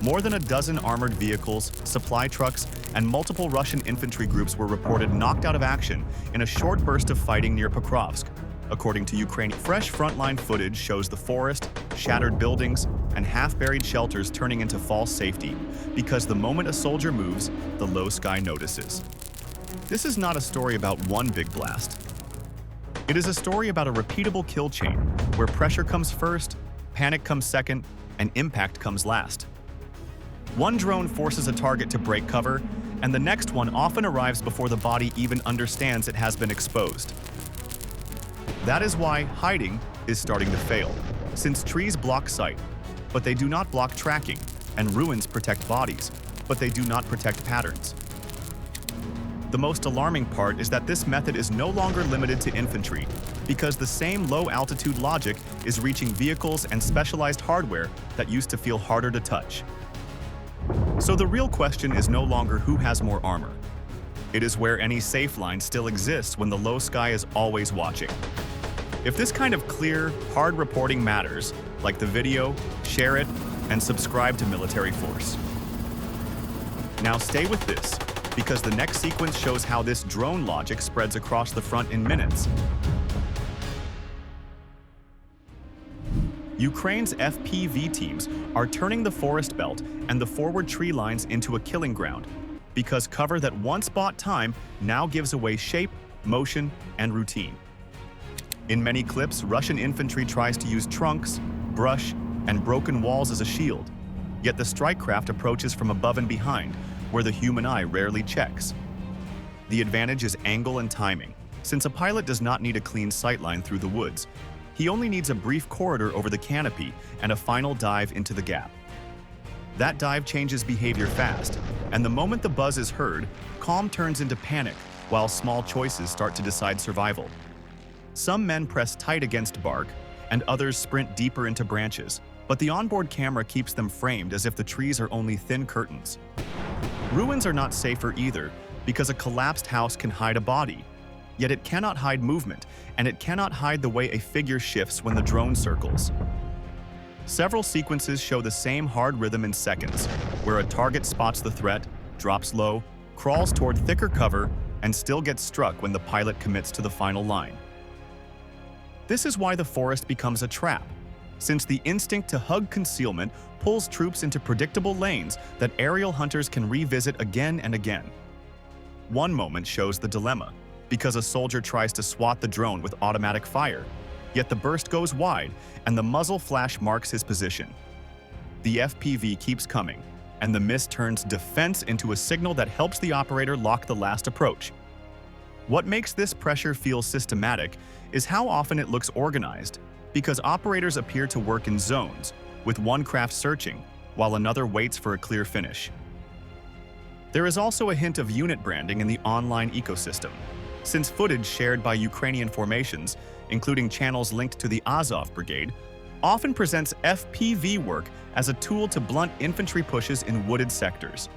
More than a dozen armored vehicles, supply trucks, and multiple Russian infantry groups were reported knocked out of action in a short burst of fighting near Pokrovsk. According to Ukrainian, fresh frontline footage shows the forest, shattered buildings, and half-buried shelters turning into false safety because the moment a soldier moves, the low sky notices. This is not a story about one big blast. It is a story about a repeatable kill chain where pressure comes first, panic comes second, and impact comes last. One drone forces a target to break cover, and the next one often arrives before the body even understands it has been exposed. That is why hiding is starting to fail, since trees block sight, but they do not block tracking, and ruins protect bodies, but they do not protect patterns. The most alarming part is that this method is no longer limited to infantry, because the same low-altitude logic is reaching vehicles and specialized hardware that used to feel harder to touch. So the real question is no longer who has more armor. It is where any safe line still exists when the low sky is always watching. If this kind of clear, hard reporting matters, like the video, share it, and subscribe to Military Force. Now stay with this, because the next sequence shows how this drone logic spreads across the front in minutes. Ukraine's FPV teams are turning the forest belt and the forward tree lines into a killing ground, because cover that once bought time now gives away shape, motion, and routine. In many clips, Russian infantry tries to use trunks, brush, and broken walls as a shield, yet the strike craft approaches from above and behind, where the human eye rarely checks. The advantage is angle and timing, since a pilot does not need a clean sightline through the woods. He only needs a brief corridor over the canopy and a final dive into the gap. That dive changes behavior fast, and the moment the buzz is heard, calm turns into panic, while small choices start to decide survival. Some men press tight against bark, and others sprint deeper into branches, but the onboard camera keeps them framed as if the trees are only thin curtains. Ruins are not safer either, because a collapsed house can hide a body. Yet it cannot hide movement, and it cannot hide the way a figure shifts when the drone circles. Several sequences show the same hard rhythm in seconds, where a target spots the threat, drops low, crawls toward thicker cover, and still gets struck when the pilot commits to the final line. This is why the forest becomes a trap, since the instinct to hug concealment pulls troops into predictable lanes that aerial hunters can revisit again and again. One moment shows the dilemma, because a soldier tries to swat the drone with automatic fire, yet the burst goes wide and the muzzle flash marks his position. The FPV keeps coming, and the miss turns defense into a signal that helps the operator lock the last approach. What makes this pressure feel systematic is how often it looks organized, because operators appear to work in zones, with one craft searching, while another waits for a clear finish. There is also a hint of unit branding in the online ecosystem, since footage shared by Ukrainian formations, including channels linked to the Azov Brigade, often presents FPV work as a tool to blunt infantry pushes in wooded sectors.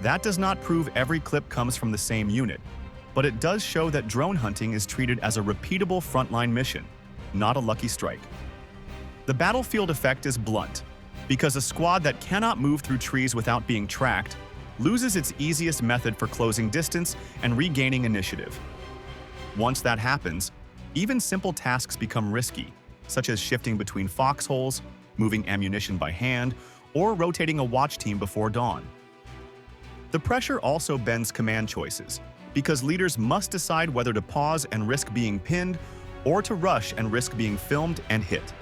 That does not prove every clip comes from the same unit, but it does show that drone hunting is treated as a repeatable frontline mission, not a lucky strike. The battlefield effect is blunt, because a squad that cannot move through trees without being tracked loses its easiest method for closing distance and regaining initiative. Once that happens, even simple tasks become risky, such as shifting between foxholes, moving ammunition by hand, or rotating a watch team before dawn. The pressure also bends command choices, because leaders must decide whether to pause and risk being pinned, or to rush and risk being filmed and hit.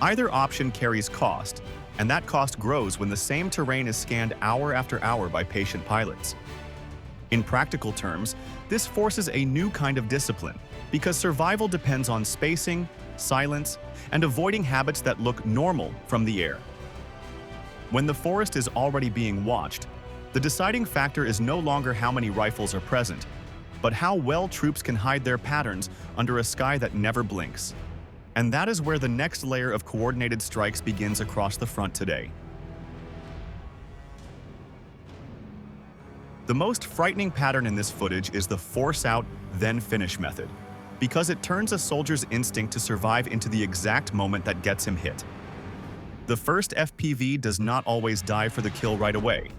Either option carries cost, and that cost grows when the same terrain is scanned hour after hour by patient pilots. In practical terms, this forces a new kind of discipline, because survival depends on spacing, silence, and avoiding habits that look normal from the air. When the forest is already being watched, the deciding factor is no longer how many rifles are present, but how well troops can hide their patterns under a sky that never blinks. And that is where the next layer of coordinated strikes begins across the front today. The most frightening pattern in this footage is the force out, then finish method, because it turns a soldier's instinct to survive into the exact moment that gets him hit. The first FPV does not always dive for the kill right away,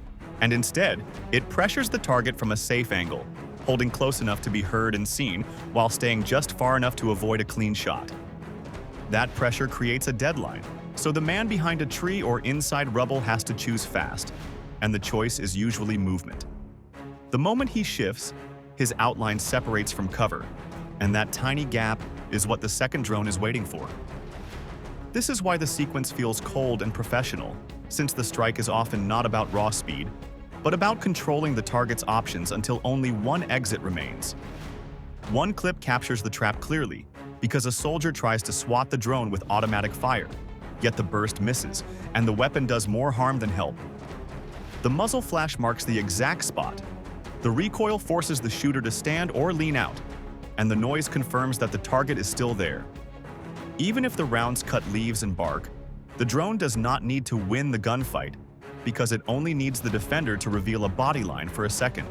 and instead, it pressures the target from a safe angle, holding close enough to be heard and seen while staying just far enough to avoid a clean shot. That pressure creates a deadline, so the man behind a tree or inside rubble has to choose fast, and the choice is usually movement. The moment he shifts, his outline separates from cover, and that tiny gap is what the second drone is waiting for. This is why the sequence feels cold and professional, since the strike is often not about raw speed, but about controlling the target's options until only one exit remains. One clip captures the trap clearly, because a soldier tries to swat the drone with automatic fire, yet the burst misses, and the weapon does more harm than help. The muzzle flash marks the exact spot. The recoil forces the shooter to stand or lean out, and the noise confirms that the target is still there. Even if the rounds cut leaves and bark, the drone does not need to win the gunfight, because it only needs the defender to reveal a body line for a second.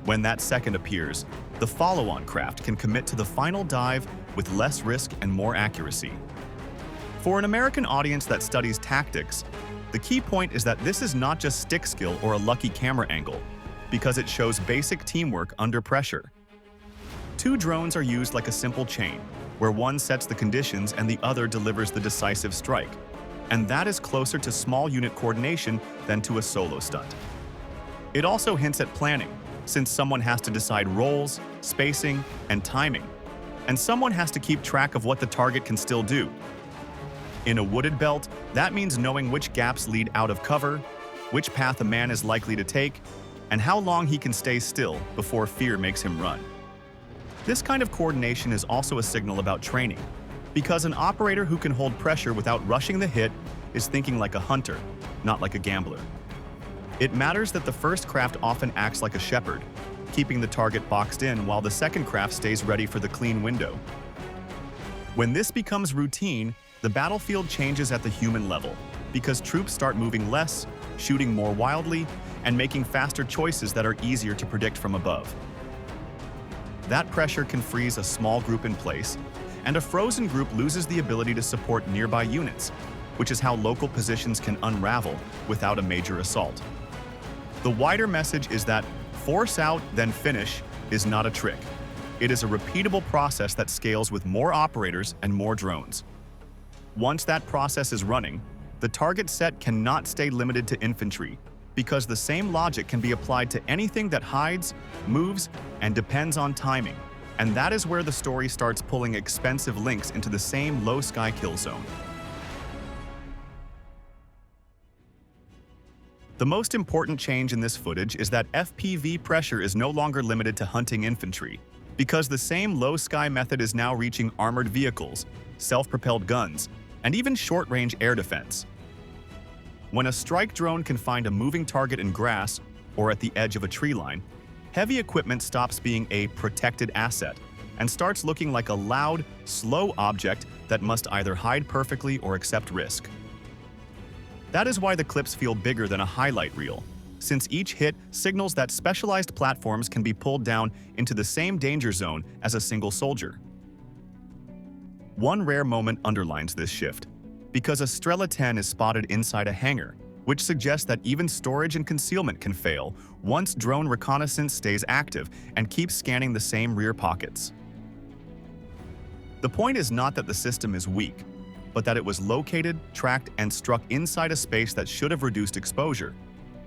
When that second appears, the follow-on craft can commit to the final dive with less risk and more accuracy. For an American audience that studies tactics, the key point is that this is not just stick skill or a lucky camera angle, because it shows basic teamwork under pressure. Two drones are used like a simple chain, where one sets the conditions and the other delivers the decisive strike. And that is closer to small unit coordination than to a solo stunt. It also hints at planning, since someone has to decide roles, spacing, and timing, and someone has to keep track of what the target can still do. In a wooded belt, that means knowing which gaps lead out of cover, which path a man is likely to take, and how long he can stay still before fear makes him run. This kind of coordination is also a signal about training, because an operator who can hold pressure without rushing the hit is thinking like a hunter, not like a gambler. It matters that the first craft often acts like a shepherd, keeping the target boxed in while the second craft stays ready for the clean window. When this becomes routine, the battlefield changes at the human level, because troops start moving less, shooting more wildly, and making faster choices that are easier to predict from above. That pressure can freeze a small group in place, and a frozen group loses the ability to support nearby units, which is how local positions can unravel without a major assault. The wider message is that force out, then finish is not a trick. It is a repeatable process that scales with more operators and more drones. Once that process is running, the target set cannot stay limited to infantry, because the same logic can be applied to anything that hides, moves, and depends on timing. And that is where the story starts pulling expensive links into the same low-sky kill zone. The most important change in this footage is that FPV pressure is no longer limited to hunting infantry, because the same low-sky method is now reaching armored vehicles, self-propelled guns, and even short-range air defense. When a strike drone can find a moving target in grass or at the edge of a tree line, heavy equipment stops being a protected asset and starts looking like a loud, slow object that must either hide perfectly or accept risk. That is why the clips feel bigger than a highlight reel, since each hit signals that specialized platforms can be pulled down into the same danger zone as a single soldier. One rare moment underlines this shift, because a Strela 10 is spotted inside a hangar, which suggests that even storage and concealment can fail once drone reconnaissance stays active and keeps scanning the same rear pockets. The point is not that the system is weak, but that it was located, tracked, and struck inside a space that should have reduced exposure.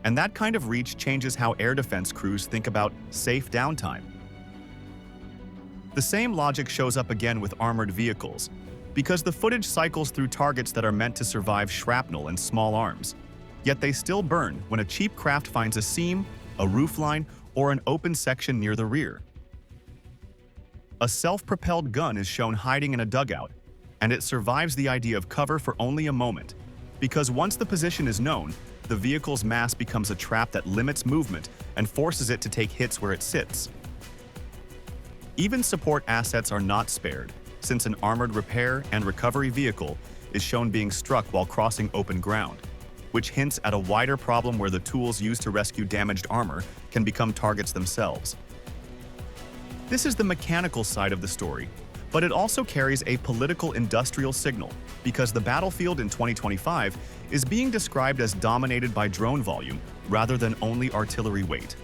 And that kind of reach changes how air defense crews think about safe downtime. The same logic shows up again with armored vehicles, because the footage cycles through targets that are meant to survive shrapnel and small arms. Yet they still burn when a cheap craft finds a seam, a roofline, or an open section near the rear. A self-propelled gun is shown hiding in a dugout, and it survives the idea of cover for only a moment, because once the position is known, the vehicle's mass becomes a trap that limits movement and forces it to take hits where it sits. Even support assets are not spared, since an armored repair and recovery vehicle is shown being struck while crossing open ground, which hints at a wider problem where the tools used to rescue damaged armor can become targets themselves. This is the mechanical side of the story, But it also carries a political industrial signal because the battlefield in 2025 is being described as dominated by drone volume rather than only artillery weight.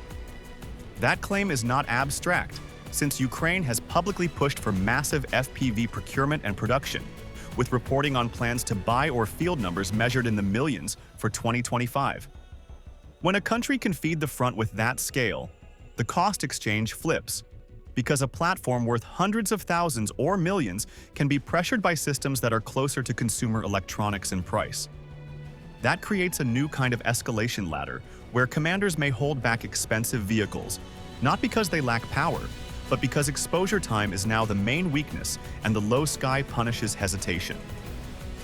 That claim is not abstract, since Ukraine has publicly pushed for massive FPV procurement and production, with reporting on plans to buy or field numbers measured in the millions for 2025. When a country can feed the front with that scale, the cost exchange flips, because a platform worth hundreds of thousands or millions can be pressured by systems that are closer to consumer electronics in price. That creates a new kind of escalation ladder where commanders may hold back expensive vehicles, not because they lack power, but because exposure time is now the main weakness and the low sky punishes hesitation.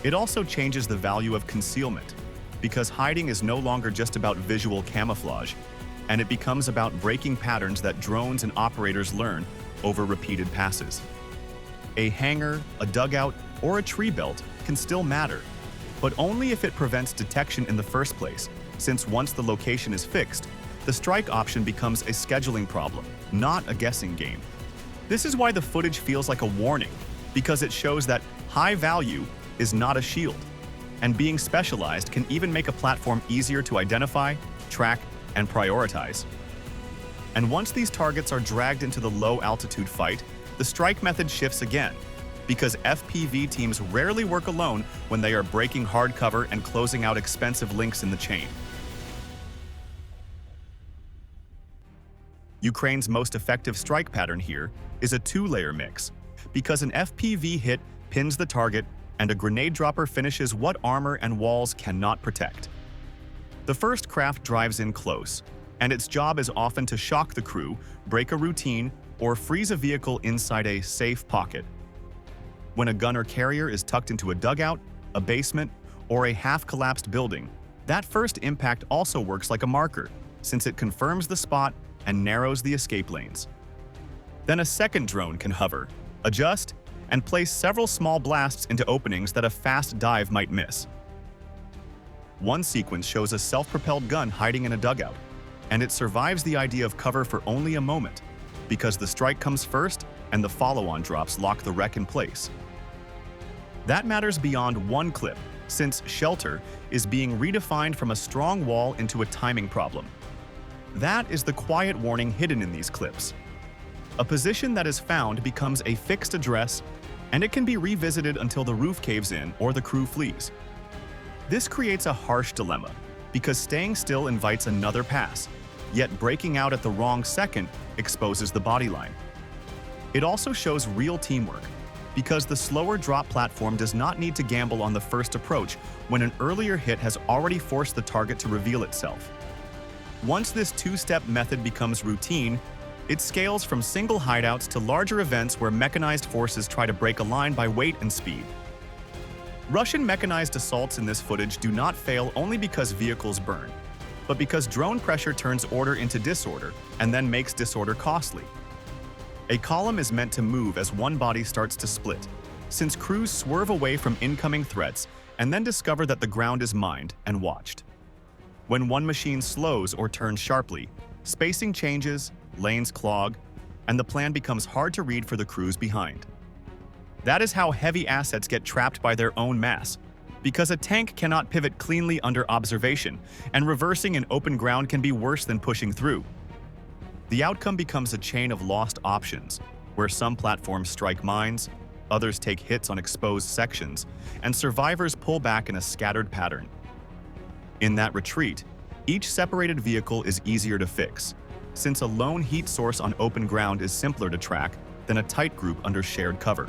It also changes the value of concealment, because hiding is no longer just about visual camouflage, and it becomes about breaking patterns that drones and operators learn over repeated passes. A hangar, a dugout, or a tree belt can still matter, but only if it prevents detection in the first place, since once the location is fixed, the strike option becomes a scheduling problem, not a guessing game. This is why the footage feels like a warning, because it shows that high value is not a shield, and being specialized can even make a platform easier to identify, track, and prioritize. And once these targets are dragged into the low-altitude fight, the strike method shifts again, because FPV teams rarely work alone when they are breaking hard cover and closing out expensive links in the chain. Ukraine's most effective strike pattern here is a two-layer mix, because an FPV hit pins the target and a grenade dropper finishes what armor and walls cannot protect. The first craft drives in close, and its job is often to shock the crew, break a routine, or freeze a vehicle inside a safe pocket. When a gunner carrier is tucked into a dugout, a basement, or a half-collapsed building, that first impact also works like a marker, since it confirms the spot and narrows the escape lanes. Then a second drone can hover, adjust, and place several small blasts into openings that a fast dive might miss. One sequence shows a self-propelled gun hiding in a dugout, and it survives the idea of cover for only a moment, because the strike comes first and the follow-on drops lock the wreck in place. That matters beyond one clip, since shelter is being redefined from a strong wall into a timing problem. That is the quiet warning hidden in these clips. A position that is found becomes a fixed address, and it can be revisited until the roof caves in or the crew flees. This creates a harsh dilemma, because staying still invites another pass, yet breaking out at the wrong second exposes the bodyline. It also shows real teamwork, because the slower drop platform does not need to gamble on the first approach when an earlier hit has already forced the target to reveal itself. Once this two-step method becomes routine, it scales from single hideouts to larger events where mechanized forces try to break a line by weight and speed. Russian mechanized assaults in this footage do not fail only because vehicles burn, but because drone pressure turns order into disorder and then makes disorder costly. A column is meant to move as one body starts to split, since crews swerve away from incoming threats and then discover that the ground is mined and watched. When one machine slows or turns sharply, spacing changes, lanes clog, and the plan becomes hard to read for the crews behind. That is how heavy assets get trapped by their own mass, because a tank cannot pivot cleanly under observation, and reversing in open ground can be worse than pushing through. The outcome becomes a chain of lost options, where some platforms strike mines, others take hits on exposed sections, and survivors pull back in a scattered pattern. In that retreat, each separated vehicle is easier to fix, since a lone heat source on open ground is simpler to track than a tight group under shared cover.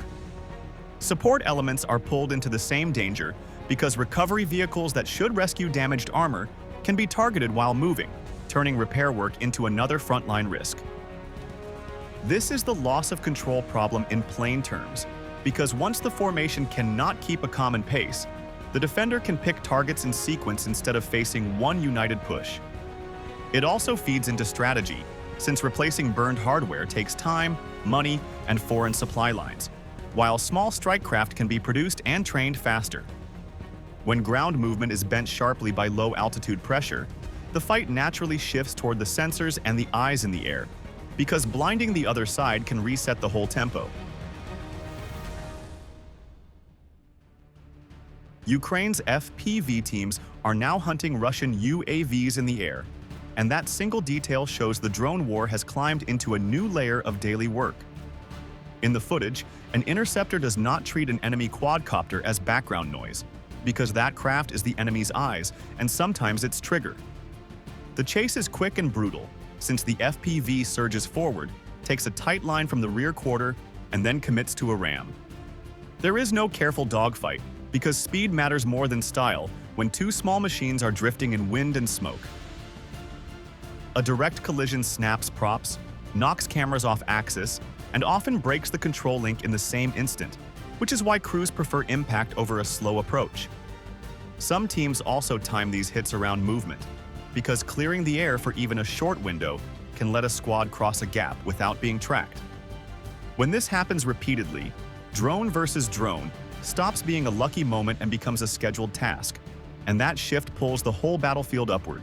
Support elements are pulled into the same danger because recovery vehicles that should rescue damaged armor can be targeted while moving, turning repair work into another frontline risk. This is the loss of control problem in plain terms, because once the formation cannot keep a common pace, the defender can pick targets in sequence instead of facing one united push. It also feeds into strategy, since replacing burned hardware takes time, money, and foreign supply lines, while small strike craft can be produced and trained faster. When ground movement is bent sharply by low-altitude pressure, the fight naturally shifts toward the sensors and the eyes in the air, because blinding the other side can reset the whole tempo. Ukraine's FPV teams are now hunting Russian UAVs in the air, and that single detail shows the drone war has climbed into a new layer of daily work. In the footage, an interceptor does not treat an enemy quadcopter as background noise, because that craft is the enemy's eyes and sometimes its trigger. The chase is quick and brutal, since the FPV surges forward, takes a tight line from the rear quarter, and then commits to a ram. There is no careful dogfight, because speed matters more than style when two small machines are drifting in wind and smoke. A direct collision snaps props, knocks cameras off axis, and often breaks the control link in the same instant, which is why crews prefer impact over a slow approach. Some teams also time these hits around movement, because clearing the air for even a short window can let a squad cross a gap without being tracked. When this happens repeatedly, drone versus drone stops being a lucky moment and becomes a scheduled task, and that shift pulls the whole battlefield upward.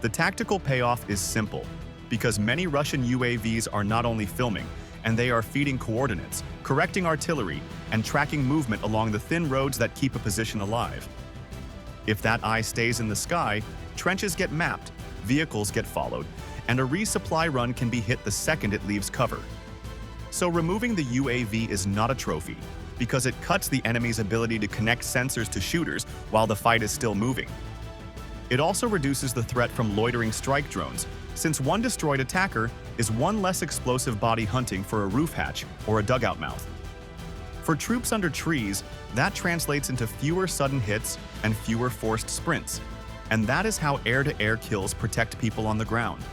The tactical payoff is simple, because many Russian UAVs are not only filming, and they are feeding coordinates, correcting artillery, and tracking movement along the thin roads that keep a position alive. If that eye stays in the sky, trenches get mapped, vehicles get followed, and a resupply run can be hit the second it leaves cover. So removing the UAV is not a trophy, because it cuts the enemy's ability to connect sensors to shooters while the fight is still moving. It also reduces the threat from loitering strike drones, since one destroyed attacker is one less explosive body hunting for a roof hatch or a dugout mouth. For troops under trees, that translates into fewer sudden hits and fewer forced sprints, and that is how air-to-air kills protect people on the ground.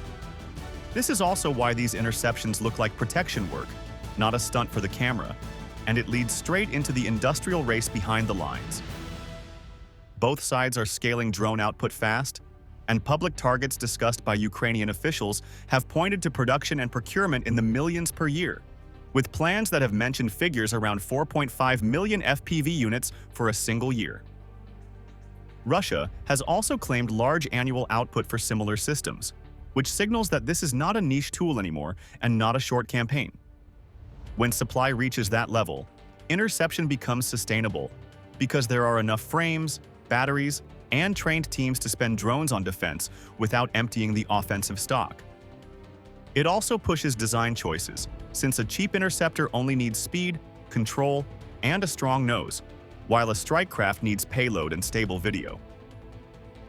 This is also why these interceptions look like protection work, not a stunt for the camera, and it leads straight into the industrial race behind the lines. Both sides are scaling drone output fast, and public targets discussed by Ukrainian officials have pointed to production and procurement in the millions per year, with plans that have mentioned figures around 4.5 million FPV units for a single year. Russia has also claimed large annual output for similar systems, which signals that this is not a niche tool anymore and not a short campaign. When supply reaches that level, interception becomes sustainable, because there are enough frames, batteries, and trained teams to spend drones on defense without emptying the offensive stock. It also pushes design choices, since a cheap interceptor only needs speed, control, and a strong nose, while a strike craft needs payload and stable video.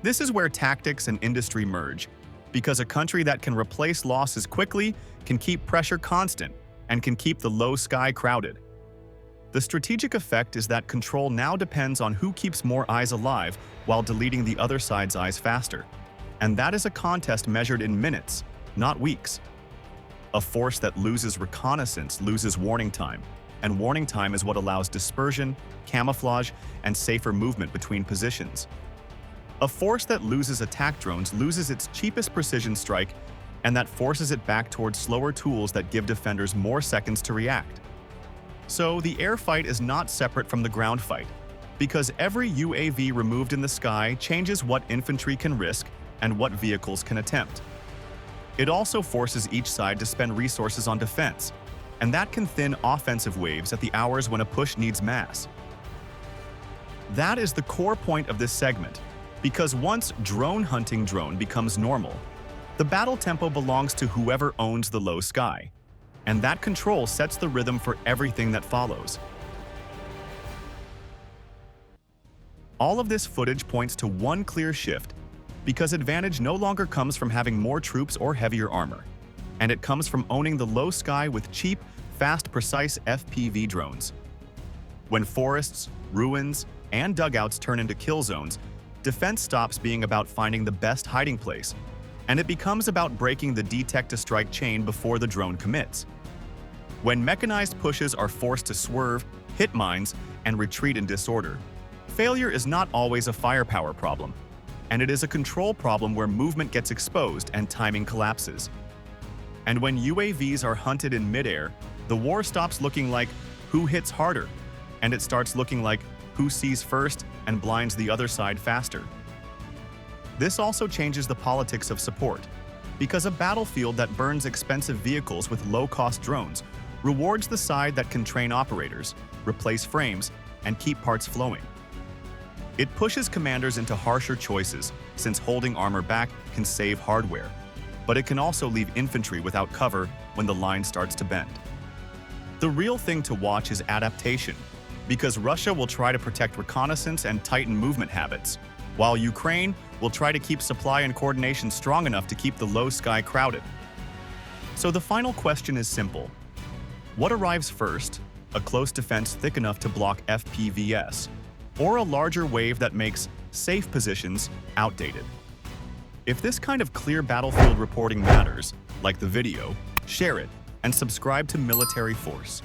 This is where tactics and industry merge, because a country that can replace losses quickly can keep pressure constant and can keep the low sky crowded. The strategic effect is that control now depends on who keeps more eyes alive while deleting the other side's eyes faster. And that is a contest measured in minutes, not weeks. A force that loses reconnaissance loses warning time, and warning time is what allows dispersion, camouflage, and safer movement between positions. A force that loses attack drones loses its cheapest precision strike, and that forces it back towards slower tools that give defenders more seconds to react. So the air fight is not separate from the ground fight, because every UAV removed in the sky changes what infantry can risk and what vehicles can attempt. It also forces each side to spend resources on defense, and that can thin offensive waves at the hours when a push needs mass. That is the core point of this segment, because once drone hunting drone becomes normal, the battle tempo belongs to whoever owns the low sky, and that control sets the rhythm for everything that follows. All of this footage points to one clear shift, because advantage no longer comes from having more troops or heavier armor, and it comes from owning the low sky with cheap, fast, precise FPV drones. When forests, ruins, and dugouts turn into kill zones, defense stops being about finding the best hiding place, and it becomes about breaking the detect-to-strike chain before the drone commits. When mechanized pushes are forced to swerve, hit mines, and retreat in disorder, failure is not always a firepower problem, and it is a control problem where movement gets exposed and timing collapses. And when UAVs are hunted in midair, the war stops looking like who hits harder, and it starts looking like who sees first and blinds the other side faster. This also changes the politics of support, because a battlefield that burns expensive vehicles with low-cost drones rewards the side that can train operators, replace frames, and keep parts flowing. It pushes commanders into harsher choices, since holding armor back can save hardware, but it can also leave infantry without cover when the line starts to bend. The real thing to watch is adaptation, because Russia will try to protect reconnaissance and tighten movement habits, while Ukraine will try to keep supply and coordination strong enough to keep the low sky crowded. So the final question is simple. What arrives first? A close defense thick enough to block FPVs, or a larger wave that makes safe positions outdated? If this kind of clear battlefield reporting matters, like the video, share it, and subscribe to Military Force.